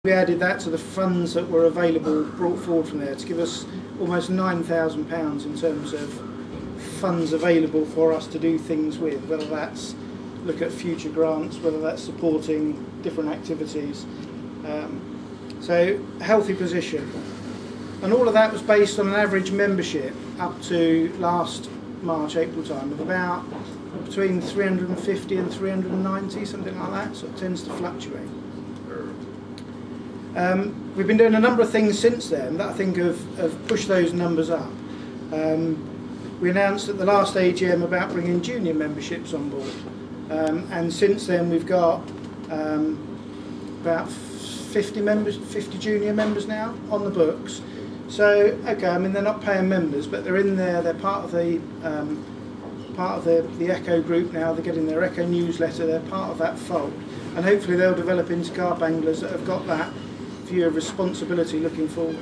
We added that to the funds that were available, brought forward from there, to give us almost £9,000 in terms of funds available for us to do things with, whether that's look at future grants, whether that's supporting different activities. So, healthy position. And all of that was based on an average membership up to last March, April time of about between 350 and 390, something like that, so it tends to fluctuate. We've been doing a number of things since then that I think have pushed those numbers up. We announced at the last AGM about bringing junior memberships on board, and since then we've got about 50 junior members now on the books. So okay, I mean they're not paying members, but they're in there. They're part of the Echo group now. They're getting their Echo newsletter. They're part of that fold, and hopefully they'll develop into car banglers that have got that view of responsibility looking forward.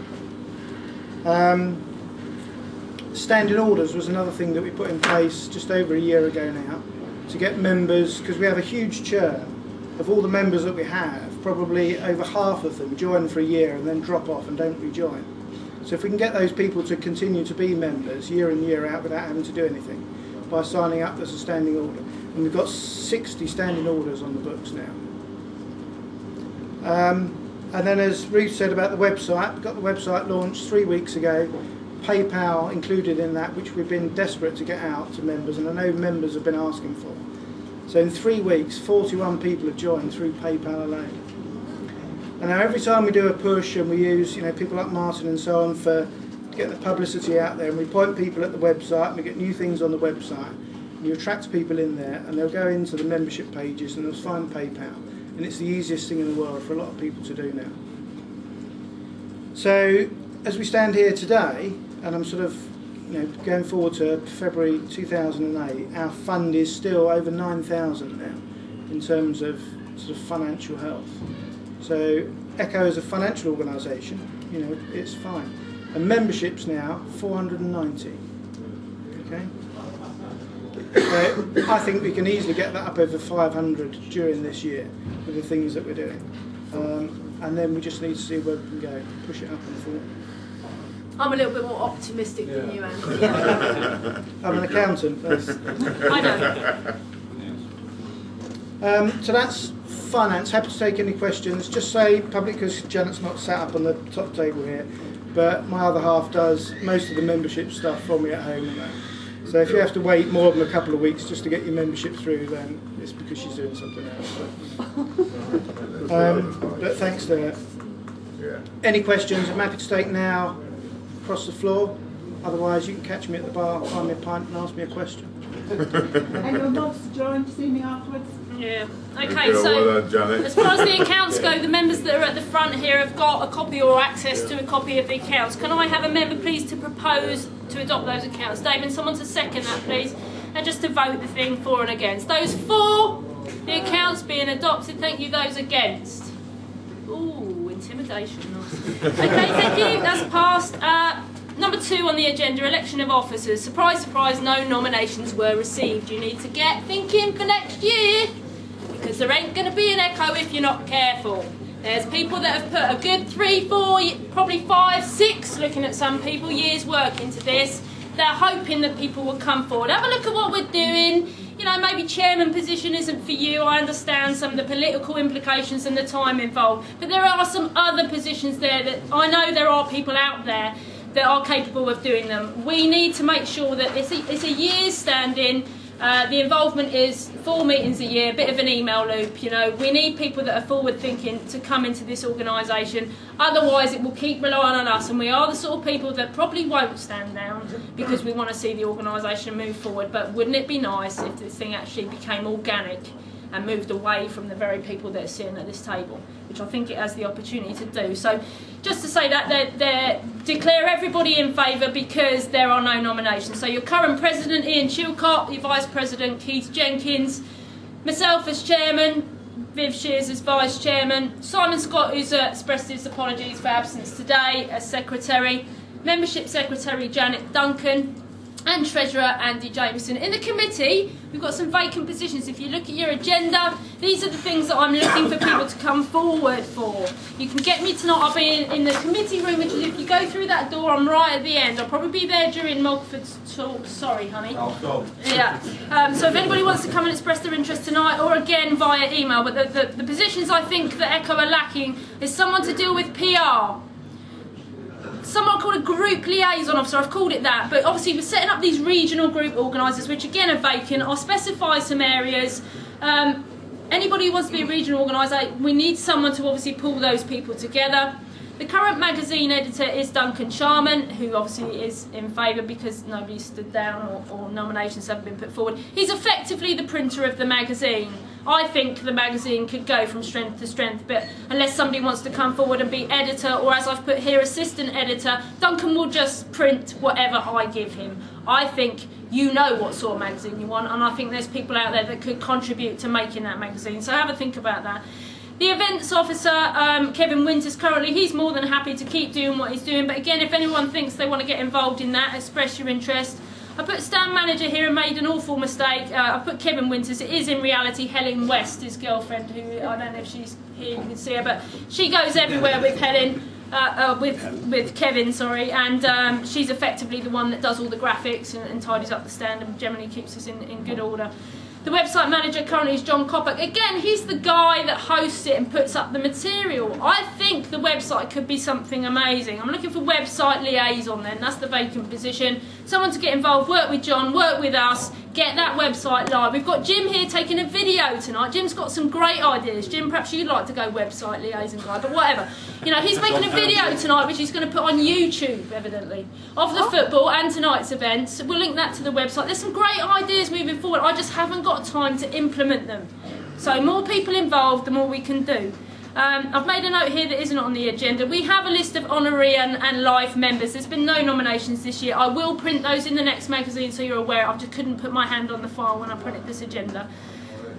Standing orders was another thing that we put in place just over a year ago now to get members, because we have a huge churn of all the members that we have. Probably over half of them join for a year and then drop off and don't rejoin. So if we can get those people to continue to be members year in year out without having to do anything by signing up as a standing order, and we've got 60 standing orders on the books now. And then, as Ruth said about the website, we got the website launched 3 weeks ago. PayPal included in that, which we've been desperate to get out to members, and I know members have been asking for. So in 3 weeks, 41 people have joined through PayPal alone. And now every time we do a push, and we use people like Martin and so on to get the publicity out there, and we point people at the website, and we get new things on the website, and you attract people in there, and they'll go into the membership pages and they'll find PayPal. And it's the easiest thing in the world for a lot of people to do now. So as we stand here today, and I'm sort of going forward to February 2008, our fund is still over 9,000 now in terms of sort of financial health. So Echo is a financial organisation, it's fine. And memberships now 490. Okay. So I think we can easily get that up over 500 during this year with the things that we're doing. And then we just need to see where we can go, push it up and forward. I'm a little bit more optimistic than you, Andy. I'm an accountant. I know. So that's finance. Happy to take any questions. Just say public, because Janet's not sat up on the top table here, but my other half does most of the membership stuff for me at home and that. So if you have to wait more than a couple of weeks just to get your membership through, then it's because she's doing something else. But thanks to her. Any questions? I'm happy to take now across the floor. Otherwise, you can catch me at the bar, find me a pint and ask me a question. And you'll not join to see me afterwards? Yeah. Okay, so as far as the accounts go, the members that are at the front here have got a copy or access to a copy of the accounts. Can I have a member, please, to propose to adopt those accounts? David, someone to second that, please. And just to vote the thing for and against. Those for the accounts being adopted, thank you. Those against? Ooh, intimidation. Nice. Okay, thank you. That's passed. Number 2 on the agenda, election of officers. Surprise, surprise, no nominations were received. You need to get thinking for next year, because there ain't going to be an Echo if you're not careful. There's people that have put a good 3, 4, probably 5, 6, looking at some people, years work into this. They're hoping that people will come forward. Have a look at what we're doing. Maybe chairman position isn't for you. I understand some of the political implications and the time involved. But there are some other positions there that I know there are people out there that are capable of doing them. We need to make sure that it's a year's standing. The involvement is 4 meetings a year, a bit of an email loop. We need people that are forward thinking to come into this organisation. Otherwise, it will keep relying on us, and we are the sort of people that probably won't stand down because we want to see the organisation move forward. But wouldn't it be nice if this thing actually became organic and moved away from the very people that are sitting at this table, which I think it has the opportunity to do. So just to say that, declare everybody in favour because there are no nominations. So your current President, Ian Chilcott, your Vice President, Keith Jenkins, myself as Chairman, Viv Shears as Vice Chairman, Simon Scott, who's expressed his apologies for absence today, as Secretary, Membership Secretary Janet Duncan, and Treasurer Andy Jameson. In the committee, we've got some vacant positions. If you look at your agenda, these are the things that I'm looking for people to come forward for. You can get me tonight. I'll be in the committee room, which is, if you go through that door, I'm right at the end. I'll probably be there during Mulford's talk. Sorry, honey. Oh, God. Yeah. So if anybody wants to come and express their interest tonight, or again via email, but the positions I think that Echo are lacking is someone to deal with PR. Someone called a group liaison officer, I've called it that, but obviously we're setting up these regional group organisers, which again are vacant. I'll specify some areas. Anybody who wants to be a regional organiser, we need someone to obviously pull those people together. The current magazine editor is Duncan Sharman, who obviously is in favour because nobody stood down or nominations haven't been put forward. He's effectively the printer of the magazine. I think the magazine could go from strength to strength, but unless somebody wants to come forward and be editor, or as I've put here, assistant editor, Duncan will just print whatever I give him. I think you know what sort of magazine you want, and I think there's people out there that could contribute to making that magazine, so have a think about that. The events officer, Kevin Winters, currently, he's more than happy to keep doing what he's doing, but again, if anyone thinks they want to get involved in that, express your interest. I put stand manager here and made an awful mistake. I put Kevin Winters. It is in reality Helen West, his girlfriend, who I don't know if she's here, you can see her, but she goes everywhere with Helen, with Kevin, sorry, and she's effectively the one that does all the graphics and tidies up the stand and generally keeps us in good order. The website manager currently is John Coppock. Again, he's the guy that hosts it and puts up the material. I think the website could be something amazing. I'm looking for website liaison then, that's the vacant position. Someone to get involved, work with John, work with us, get that website live. We've got Jim here taking a video tonight. Jim's got some great ideas. Jim, perhaps you'd like to go website liaison guy, but whatever. You know, he's making a video tonight which he's going to put on YouTube, evidently, of the football and tonight's events. We'll link that to the website. There's some great ideas moving forward. I just haven't got time to implement them. So more people involved, the more we can do. I've made a note here that isn't on the agenda. We have a list of honorary and life members. There's been no nominations this year. I will print those in the next magazine so you're aware. I just couldn't put my hand on the file when I printed this agenda.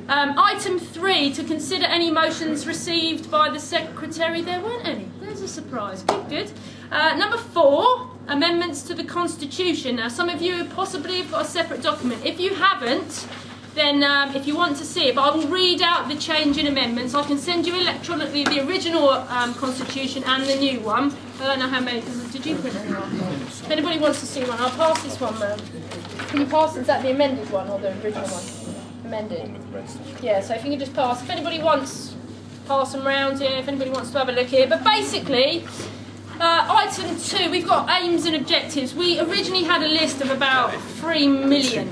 Item 3, to consider any motions received by the Secretary. There weren't any. There's a surprise. Good. Number 4, amendments to the Constitution. Now, some of you possibly have got a separate document. If you haven't, then if you want to see it, but I will read out the change in amendments. I can send you electronically the original Constitution and the new one. I don't know how many, did you print anyone? If anybody wants to see one, I'll pass this one round. Can you pass, is that the amended one or the original one? Amended. Yeah, so if you can just pass. If anybody wants, pass them round here, if anybody wants to have a look here. But basically, item 2, we've got aims and objectives. We originally had a list of about 3 million.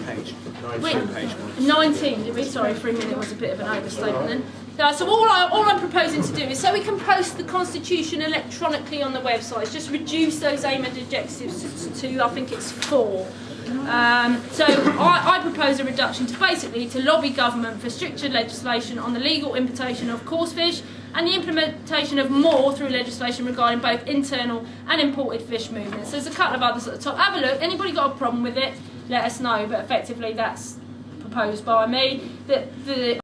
19, did we? Sorry, 3 million was a bit of an overstatement then. So all I'm proposing to do is, so we can post the Constitution electronically on the website, is just reduce those aim and objectives to, I think it's 4. So I propose a reduction to basically to lobby government for stricter legislation on the legal importation of coarse fish and the implementation of more through legislation regarding both internal and imported fish movements. There's a couple of others at the top. Have a look. Anybody got a problem with it? Let us know. But effectively, that's proposed by me. The